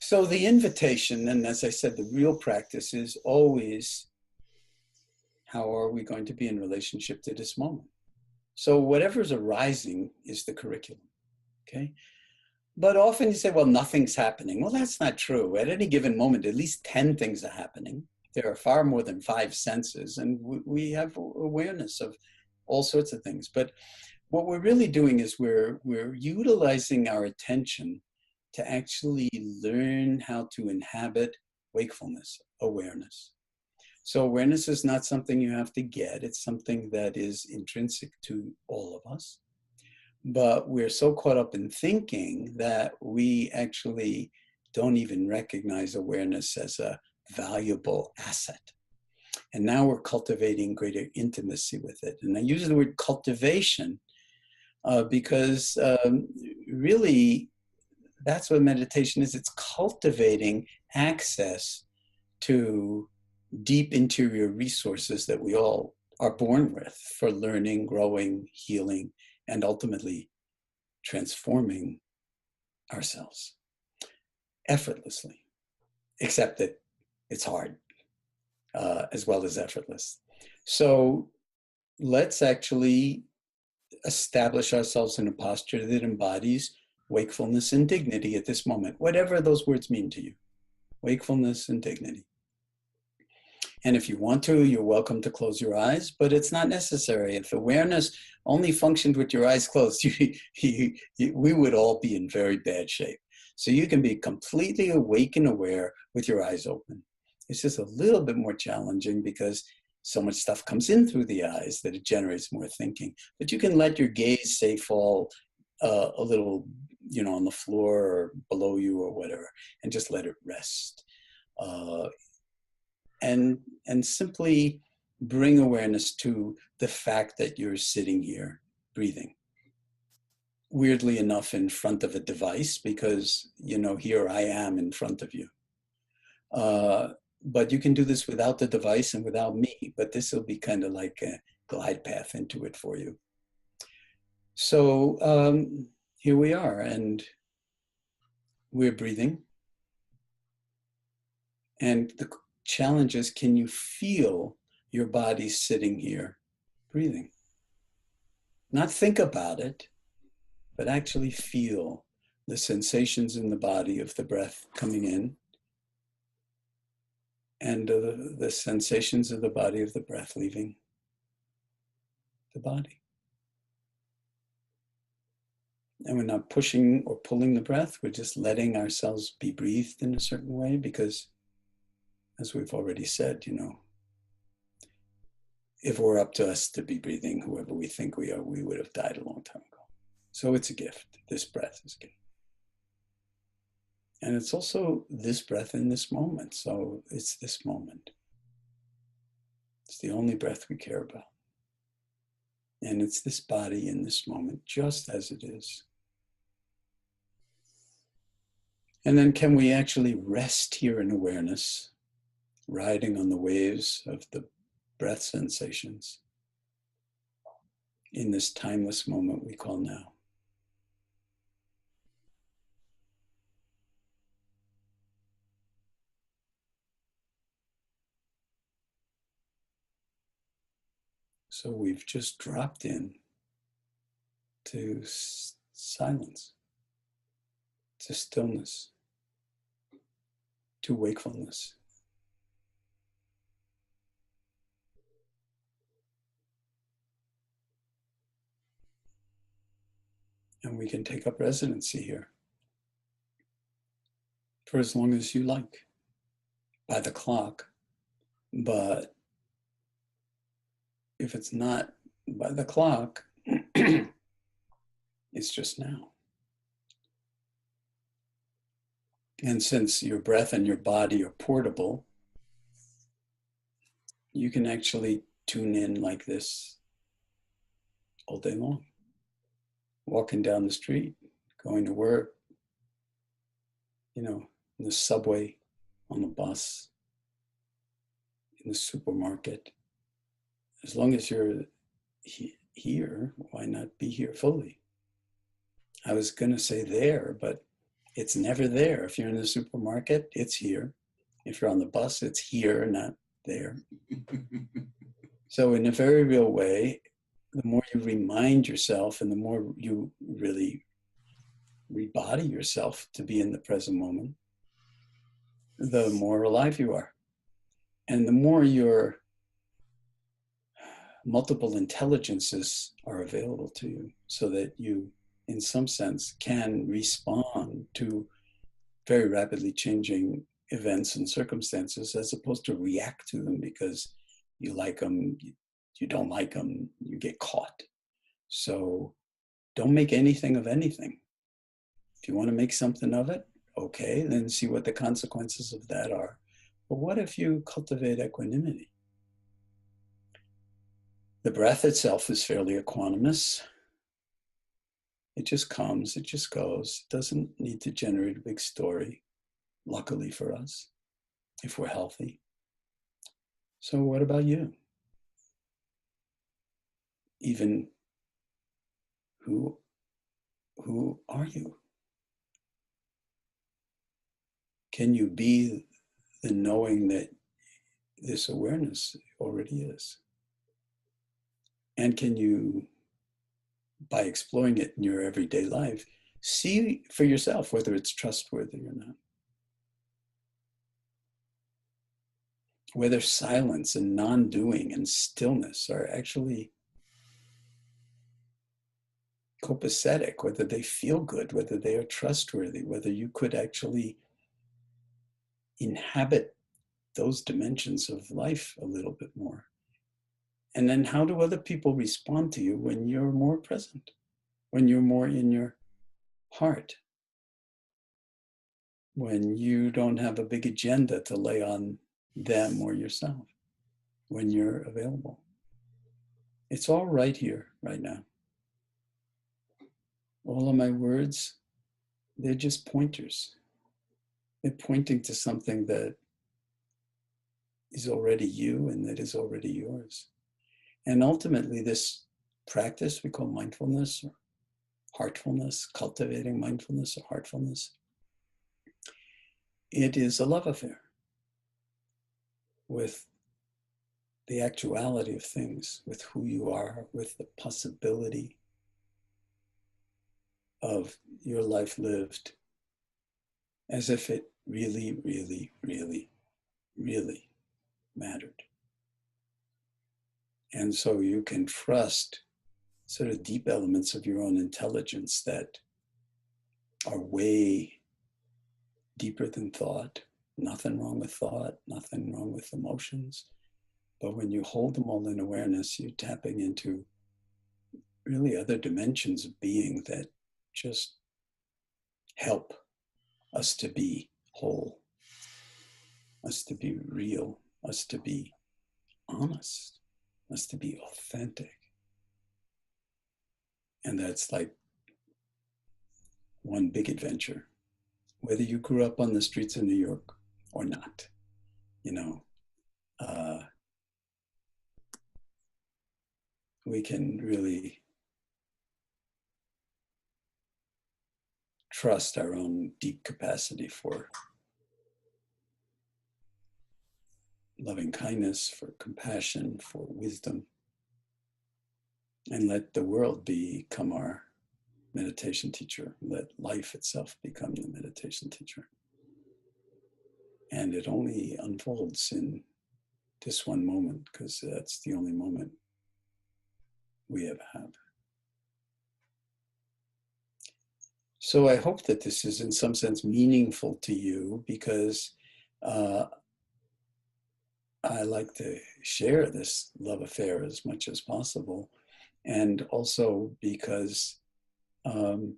So the invitation, and as I said, the real practice is always, how are we going to be in relationship to this moment? So whatever's arising is the curriculum, okay? But often you say, well, nothing's happening. Well, that's not true. At any given moment, at least 10 things are happening. There are far more than 5 senses, and we have awareness of all sorts of things. But what we're really doing is we're utilizing our attention to actually learn how to inhabit wakefulness, awareness. So awareness is not something you have to get. It's something that is intrinsic to all of us. But we're so caught up in thinking that we actually don't even recognize awareness as a valuable asset. And now we're cultivating greater intimacy with it. And I use the word cultivation because really that's what meditation is. It's cultivating access to deep interior resources that we all are born with for learning, growing, healing, and ultimately transforming ourselves effortlessly, except that it's hard as well as effortless. So let's actually establish ourselves in a posture that embodies wakefulness and dignity at this moment, whatever those words mean to you. Wakefulness and dignity. And if you want to, you're welcome to close your eyes, but it's not necessary. If awareness only functioned with your eyes closed, we would all be in very bad shape. So you can be completely awake and aware with your eyes open. It's just a little bit more challenging because so much stuff comes in through the eyes that it generates more thinking. But you can let your gaze, say, fall a little, on the floor or below you or whatever, and just let it rest. And simply bring awareness to the fact that you're sitting here breathing. Weirdly enough, in front of a device, because, here I am in front of you. But you can do this without the device and without me, but this will be kind of like a glide path into it for you. So here we are, and we're breathing. And the challenge is, can you feel your body sitting here breathing? Not think about it, but actually feel the sensations in the body of the breath coming in and the sensations of the body of the breath leaving the body. And we're not pushing or pulling the breath, we're just letting ourselves be breathed in a certain way because, as we've already said, if it were up to us to be breathing whoever we think we are, we would have died a long time ago. So it's a gift. This breath is a gift. And it's also this breath in this moment. So it's this moment. It's the only breath we care about. And it's this body in this moment, just as it is. And then can we actually rest here in awareness, riding on the waves of the breath sensations in this timeless moment we call now? So we've just dropped in to silence, to stillness, to wakefulness. And we can take up residency here for as long as you like, by the clock. But if it's not by the clock, it's just now. And since your breath and your body are portable, you can actually tune in like this all day long. Walking down the street, going to work, in the subway, on the bus, in the supermarket. As long as you're here, why not be here fully? I was going to say there, but It's never there. If you're in the supermarket, it's here. If you're on the bus, it's here, not there. So in a very real way, the more you remind yourself and the more you really rebody yourself to be in the present moment, the more alive you are. And the more your multiple intelligences are available to you, so that you, in some sense, can respond to very rapidly changing events and circumstances, as opposed to react to them because you like them, you don't like them, you get caught. So don't make anything of anything. If you want to make something of it, okay, then see what the consequences of that are. But what if you cultivate equanimity? The breath itself is fairly equanimous. It just comes, it just goes. It doesn't need to generate a big story, luckily for us, if we're healthy. So what about you? Even who are you? Can you be the knowing that this awareness already is? And can you, by exploring it in your everyday life, see for yourself whether it's trustworthy or not? Whether silence and non-doing and stillness are actually copacetic, whether they feel good, whether they are trustworthy, whether you could actually inhabit those dimensions of life a little bit more. And then how do other people respond to you when you're more present, when you're more in your heart, when you don't have a big agenda to lay on them or yourself, when you're available? It's all right here, right now. All of my words, they're just pointers. They're pointing to something that is already you and that is already yours. And ultimately, this practice we call mindfulness or heartfulness, cultivating mindfulness or heartfulness, it is a love affair with the actuality of things, with who you are, with the possibility of your life lived as if it really, really, really, really mattered. And so you can trust sort of deep elements of your own intelligence that are way deeper than thought. Nothing wrong with thought, nothing wrong with emotions. But when you hold them all in awareness, you're tapping into really other dimensions of being that just help us to be whole, us to be real, us to be honest, us to be authentic. And that's like one big adventure, whether you grew up on the streets of New York or not, you know. We can really trust our own deep capacity for loving kindness, for compassion, for wisdom, and let the world become our meditation teacher. Let life itself become the meditation teacher. And it only unfolds in this one moment, because that's the only moment we ever have. So I hope that this is in some sense meaningful to you, because I like to share this love affair as much as possible. And also because it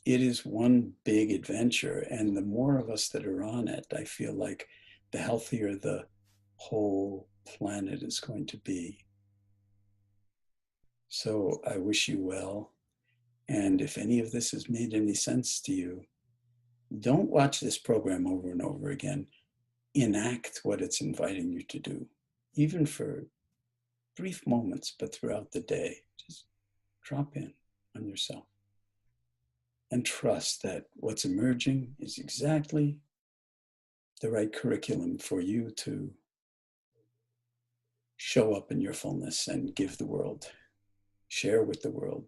is one big adventure. And the more of us that are on it, I feel like the healthier the whole planet is going to be. So I wish you well. And if any of this has made any sense to you, don't watch this program over and over again. Enact what it's inviting you to do, even for brief moments, but throughout the day. Just drop in on yourself. and trust that what's emerging is exactly the right curriculum for you to show up in your fullness and give the world, share with the world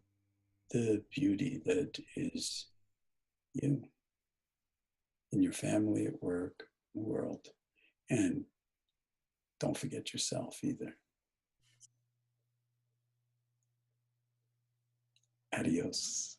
the beauty that is you in your family, at work, the world. And don't forget yourself either. Adios.